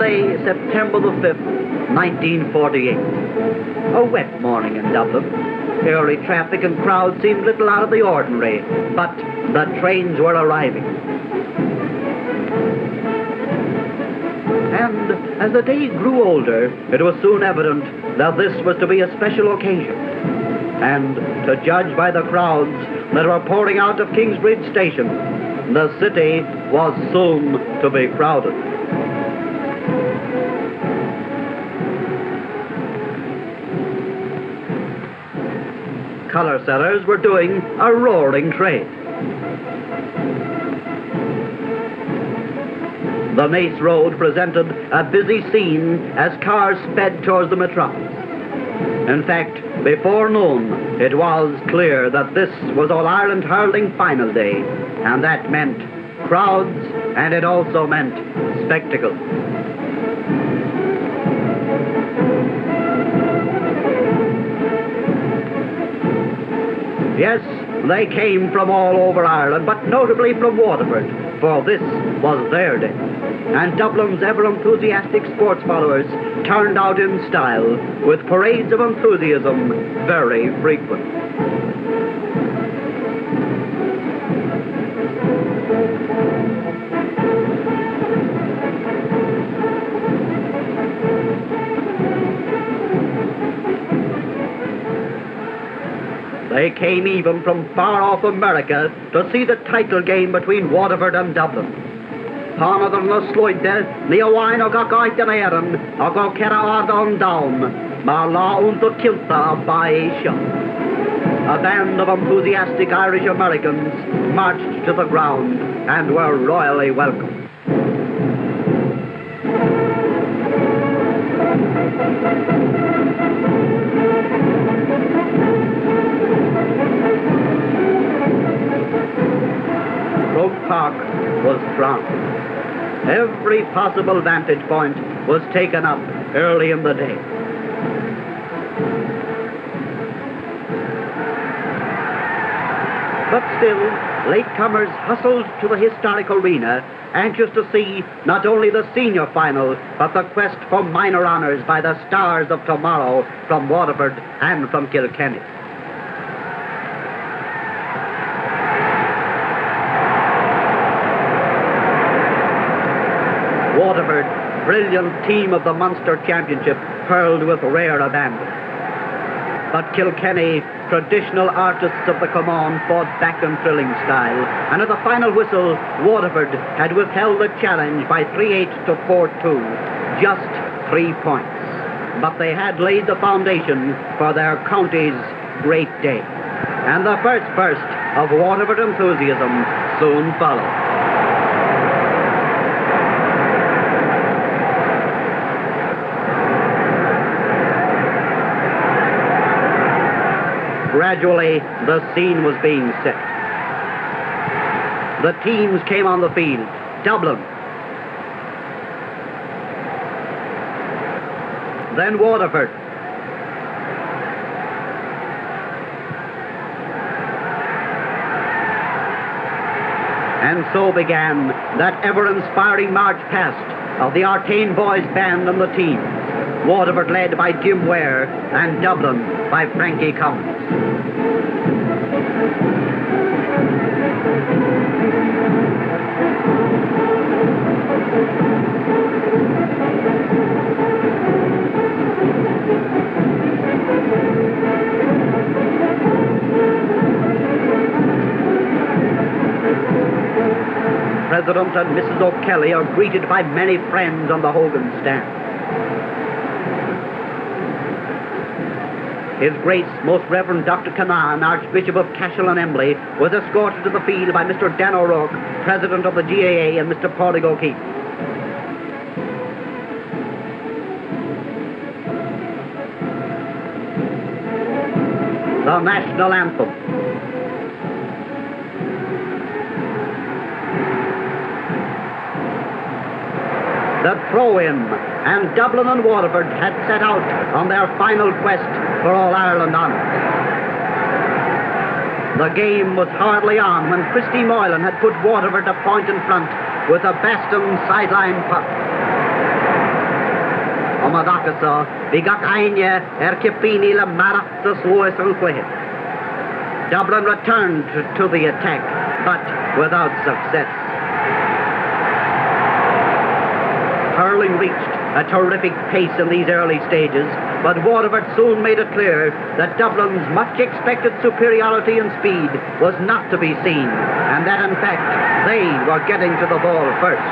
Saturday, September the 5th, 1948. A wet morning in Dublin. Early traffic and crowds seemed little out of the ordinary, but the trains were arriving. And as the day grew older, it was soon evident that this was to be a special occasion. And to judge by the crowds that were pouring out of Kingsbridge Station, the city was soon to be crowded. Colour sellers were doing a roaring trade. The Nace Road presented a busy scene as cars sped towards the metropolis. In fact, before noon, it was clear that this was All-Ireland Hurling final day, and that meant crowds, and it also meant spectacle. Yes, they came from all over Ireland, but notably from Waterford, for this was their day. And Dublin's ever-enthusiastic sports followers turned out in style, with parades of enthusiasm very frequent. They came even from far-off America to see the title game between Waterford and Dublin. Hanadar na sloide, ni a wine o gagoid an Erin, o go kera ardon down, ma la unto kilta a baisha. A band of enthusiastic Irish Americans marched to the ground and were royally welcomed. Croke Park was thronged. Every possible vantage point was taken up early in the day. But still, latecomers hustled to the historic arena, anxious to see not only the senior final, but the quest for minor honours by the stars of tomorrow from Waterford and from Kilkenny. Waterford, brilliant team of the Munster Championship, hurled with rare abandon. But Kilkenny, traditional artists of the Common, fought back in thrilling style, and at the final whistle, Waterford had withheld the challenge by 3-8 to 4-2, just 3 points. But they had laid the foundation for their county's great day. And the first burst of Waterford enthusiasm soon followed. Gradually, the scene was being set. The teams came on the field. Dublin. Then Waterford. And so began that ever-inspiring march past of the Artane Boys Band and the team. Waterford led by Jim Ware and Dublin by Frankie Collins. President and Mrs. O'Kelly are greeted by many friends on the Hogan stand. His Grace, Most Reverend Dr. Canaan, Archbishop of Cashel and Embley, was escorted to the field by Mr. Dan O'Rourke, President of the GAA, and Mr. Paulig O'Keefe. The National Anthem. The throw-in, and Dublin and Waterford had set out on their final quest for All-Ireland honours. The game was hardly on when Christy Moylan had put Waterford a point in front with a Baston sideline puck. Omadakasa, Vigak Aine, Erkipini La Maractus Lois and Dublin returned to the attack, but without success. Hurling reached a terrific pace in these early stages, but Waterford soon made it clear that Dublin's much expected superiority in speed was not to be seen, and that in fact they were getting to the ball first.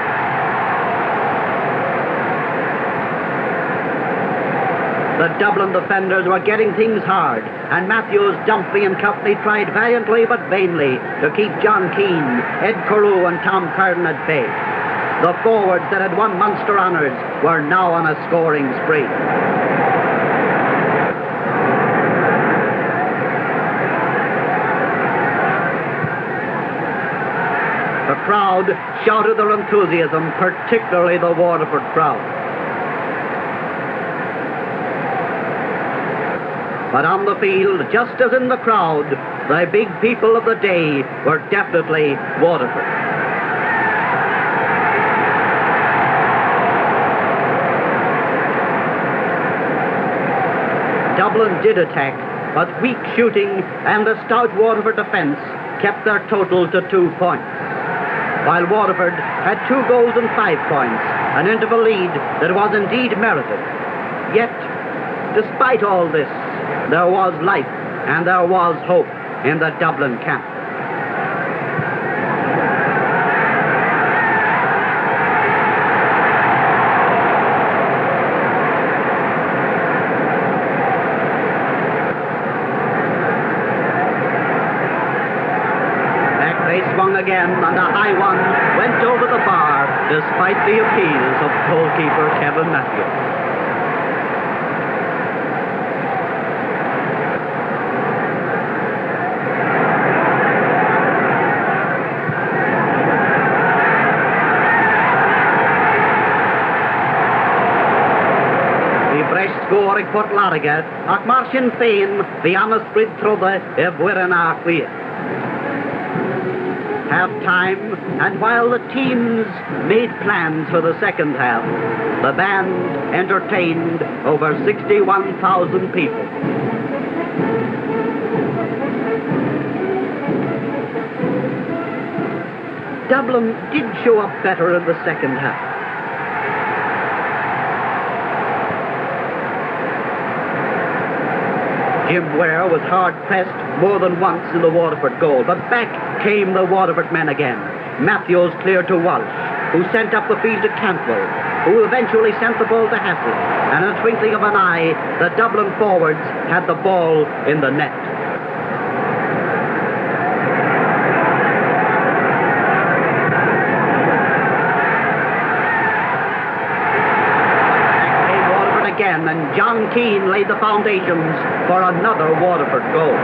The Dublin defenders were getting things hard, and Matthews, Dunphy and company tried valiantly but vainly to keep John Keane, Ed Carew and Tom Curran at bay. The forwards that had won Munster honours were now on a scoring spree. The crowd shouted their enthusiasm, particularly the Waterford crowd. But on the field, just as in the crowd, the big people of the day were definitely Waterford. Dublin did attack, but weak shooting and a stout Waterford defence kept their total to 2 points. While Waterford had 2 goals and 5 points, an interval lead that was indeed merited. Yet, despite all this, there was life and there was hope in the Dublin camp. Back they swung again, and a high one went over the bar despite the appeals of goalkeeper Kevin Matthews. Scoring Port Larriga, ac mar Sinn Féin, the Anasbrid Trudde, Ware and half-time, and while the teams made plans for the second half, the band entertained over 61,000 people. Dublin did show up better in the second half. Jim Ware was hard-pressed more than once in the Waterford goal, but back came the Waterford men again. Matthews cleared to Walsh, who sent up the field to Cantwell, who eventually sent the ball to Hassett, and in a twinkling of an eye, the Dublin forwards had the ball in the net. And John Keane laid the foundations for another Waterford goal.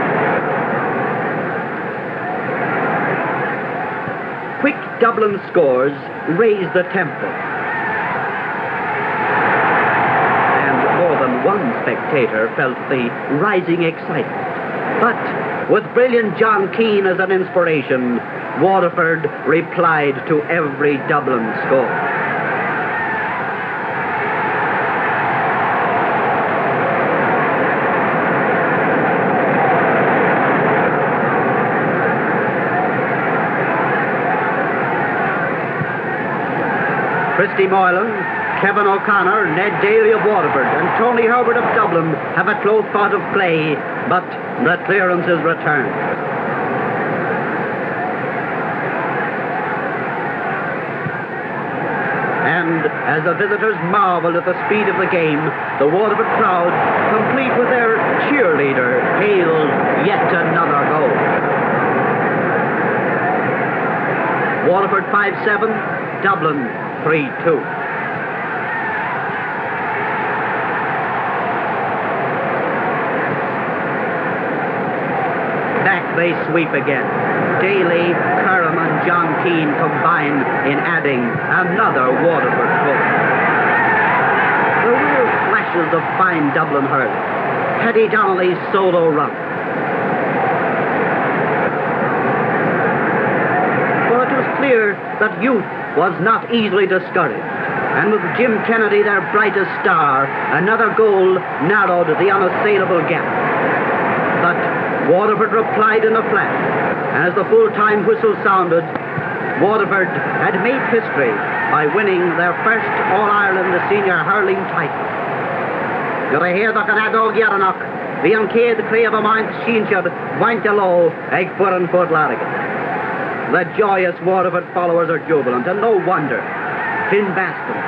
Quick Dublin scores raised the tempo. And more than one spectator felt the rising excitement. But with brilliant John Keane as an inspiration, Waterford replied to every Dublin score. Christy Moylan, Kevin O'Connor, Ned Daly of Waterford and Tony Herbert of Dublin have a close thought of play, but the clearance is returned. And as the visitors marveled at the speed of the game, the Waterford crowd, complete with their cheerleader, hailed yet another goal. Waterford 5-7, Dublin 3-2. Back they sweep again. Daly, Curran and John Keane combine in adding another Waterford goal. The real flashes of fine Dublin hurling. Paddy Donnelly's solo run. For it was clear that youth was not easily discouraged. And with Jim Kennedy, their brightest star, another goal narrowed the unassailable gap. But Waterford replied in a flash. As the full-time whistle sounded, Waterford had made history by winning their first All-Ireland senior hurling title. You're here the Canado Geranach, the Uncade Crave of Mount Shinshad, Wantalo, Egg Furren Fort Larrigan. The joyous Waterford followers are jubilant, and no wonder. Finn Baston,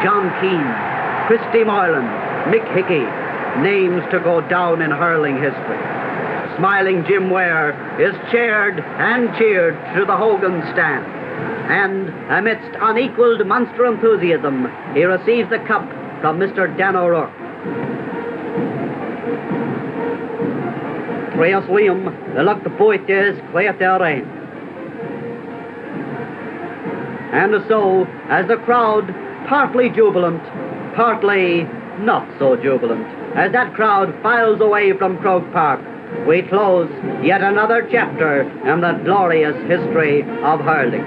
John Keane, Christy Moylan, Mick Hickey, names to go down in hurling history. Smiling Jim Ware is cheered and cheered through the Hogan stand. And amidst unequalled Munster enthusiasm, he receives the cup from Mr. Dan O'Rourke. Creas William, the luck the poet is, Cleat Rain. And so, as the crowd, partly jubilant, partly not so jubilant, as that crowd files away from Croke Park, we close yet another chapter in the glorious history of hurling.